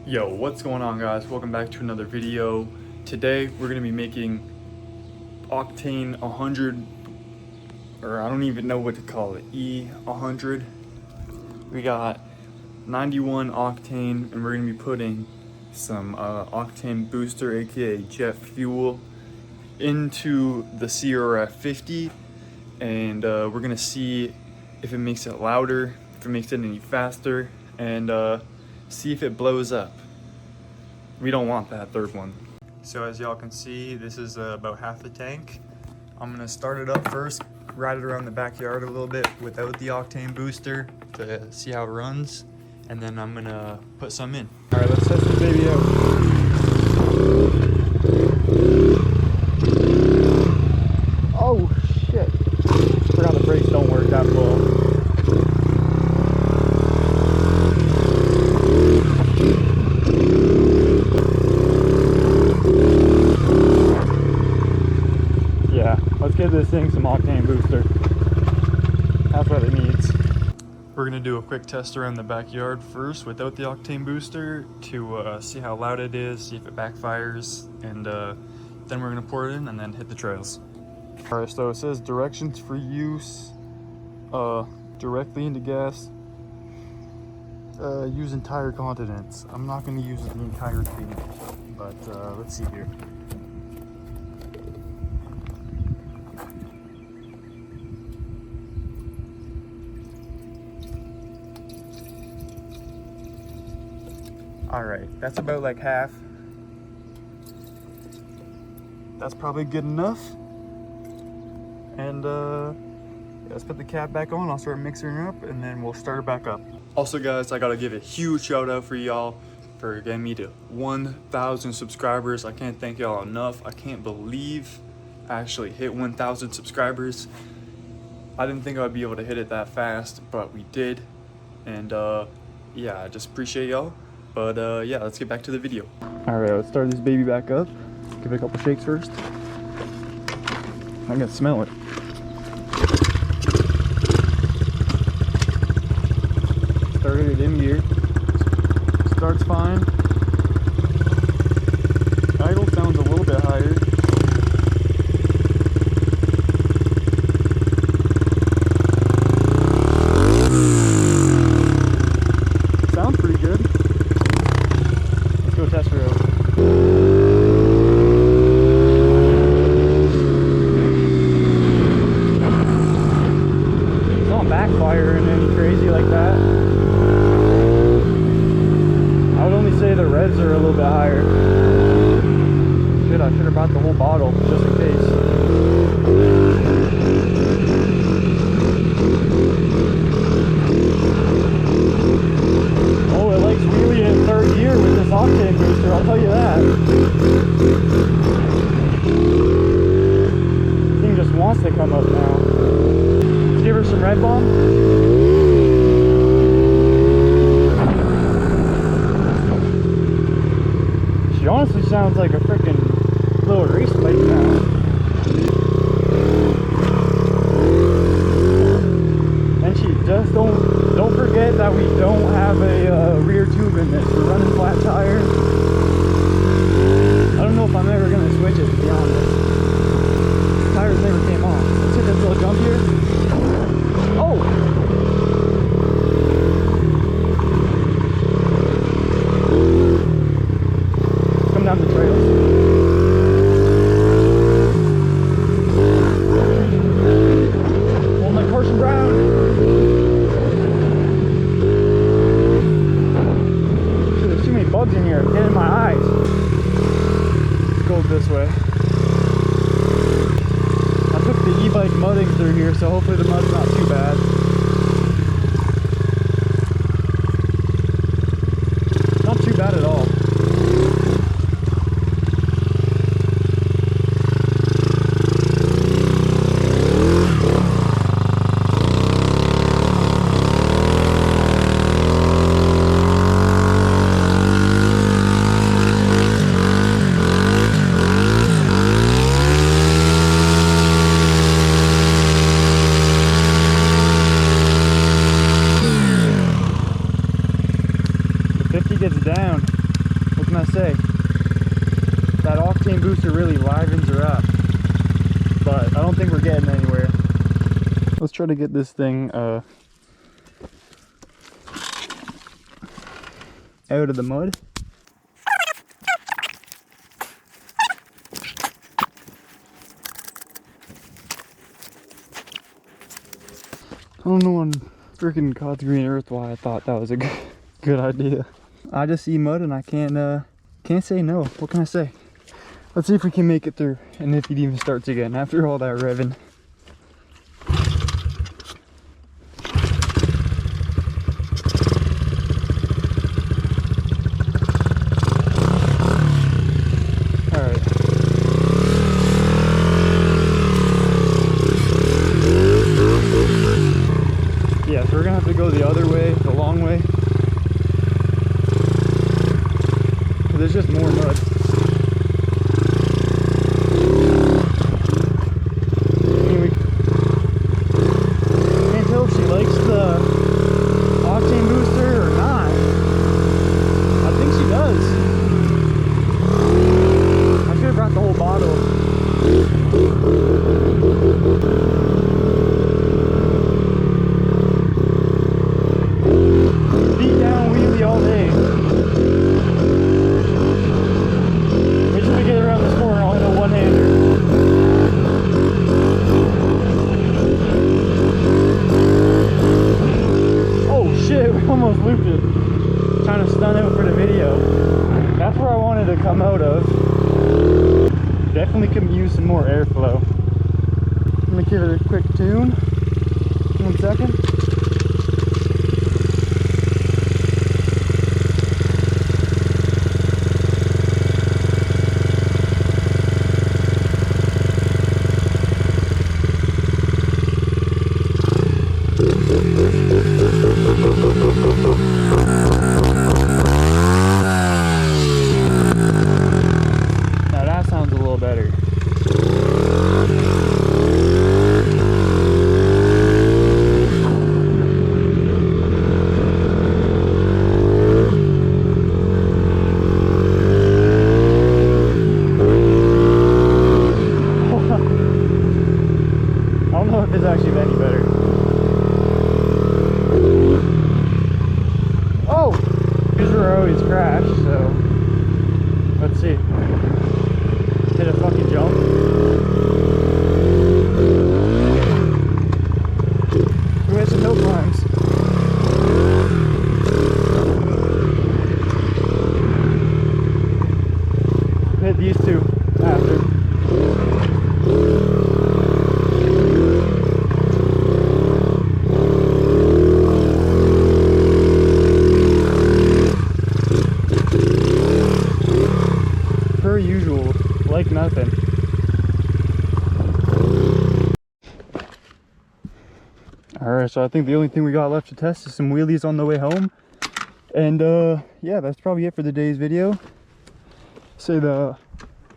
Yo, what's going on, guys? Welcome back to another video. Today we're gonna be making octane 100, or I don't even know what to call it, E100. We got 91 octane, and we're gonna be putting some octane booster, aka jet fuel, into the crf50, and we're gonna see if it makes it louder, if it makes it any faster, and see if it blows up. We don't want that third one. So as y'all can see, this is about half the tank. I'm gonna start it up first, ride it around the backyard a little bit without the octane booster to see how it runs, and then I'm gonna put some in. All right, let's test this baby out. Oh shit! Forgot the brakes don't work that well. Let's give this thing some octane booster. That's what it needs. We're gonna do a quick test around the backyard first without the octane booster to see how loud it is, see if it backfires, and then we're gonna pour it in and then hit the trails. All right, so it says directions for use directly into gas. Use entire continents. I'm not gonna use the entire thing, but let's see here. All right, that's about like half. That's probably good enough. And yeah, let's put the cap back on. I'll start mixing it up and then we'll start it back up. Also guys, I gotta give a huge shout out for y'all for getting me to 1,000 subscribers. I can't thank y'all enough. I can't believe I actually hit 1,000 subscribers. I didn't think I'd be able to hit it that fast, but we did. And yeah, I just appreciate y'all. But yeah, let's get back to the video. All right, let's start this baby back up. Give it a couple shakes first. I can smell it. Started it in gear. Starts fine. Idle sounds a little bit higher. Sounds pretty good. Go test road. It's not backfiring any crazy like that. I would only say the reds are a little bit higher. Shit, I should have brought the whole bottle just in case. Oh, it likes wheelie in third gear with this octane booster, I'll tell you that. This thing just wants to come up now. Let's give her some red bomb. She honestly sounds like a freaking little race bike now. And she just don't forget that we don't have a rear tube in this. We're running flat tire. I don't know if I'm ever gonna switch it, to be honest. The tires never came off. Let's hit this little jump here. Oh! Let's come down the trails. Hold my caution ground. Bugs in here, get in my eyes. Let's go this way. I took the e-bike mudding through here, so hopefully the mud's not too bad. Not too bad at all. can I say? That octane booster really livens her up. But I don't think we're getting anywhere. Let's try to get this thing out of the mud. I don't know on freaking God's green earth why I thought that was a good idea. I just see mud and I can't say no. What can I say? Let's see if we can make it through and if it even starts again after all that revving. Yeah, so we're gonna have to go the other way, the long way. Because there's just more mud. I mean, we can't tell if she likes the octane booster or not. I think she does. I should have brought the whole bottle. Beat down wheelie all day. Wait till we get around this corner, I'll hit a one-hander. Oh shit, we almost looped it. Trying to stun out for the video. That's where I wanted to come out of. Definitely could use some more airflow. I'm gonna give it a quick tune. 1 second. Now that sounds a little better. I don't know if it's actually any better. Oh! These are always crashed, so let's see. Hit a fucking jump. We had some hill climbs. Hit these two after. Per usual, like nothing. Alright, so I think the only thing we got left to test is some wheelies on the way home. And yeah, that's probably it for the day's video. Say the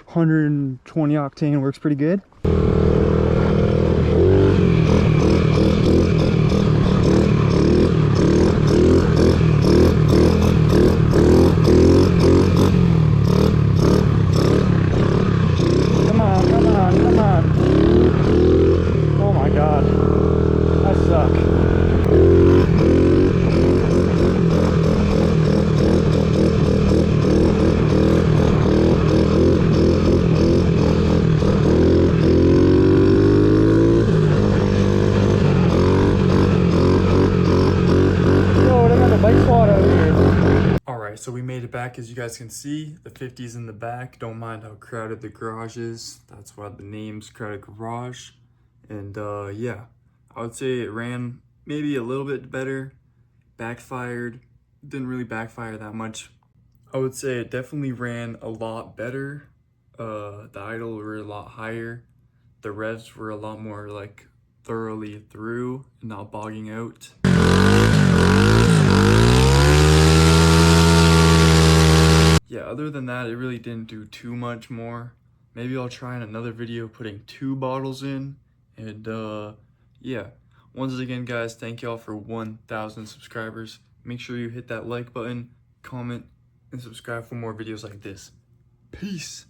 120 octane works pretty good. Come on, come on, come on. Oh my god. I suck. Alright, so we made it back. As you guys can see, the 50's in the back. Don't mind how crowded the garage is. That's why the name's Crowded Garage. And yeah, I would say it ran maybe a little bit better. Backfired. Didn't really backfire that much. I would say it definitely ran a lot better. The idle were a lot higher. The revs were a lot more like thoroughly through and not bogging out. Yeah, other than that, it really didn't do too much more. Maybe I'll try in another video putting 2 bottles in. And yeah, once again, guys, thank y'all for 1,000 subscribers. Make sure you hit that like button, comment, and subscribe for more videos like this. Peace.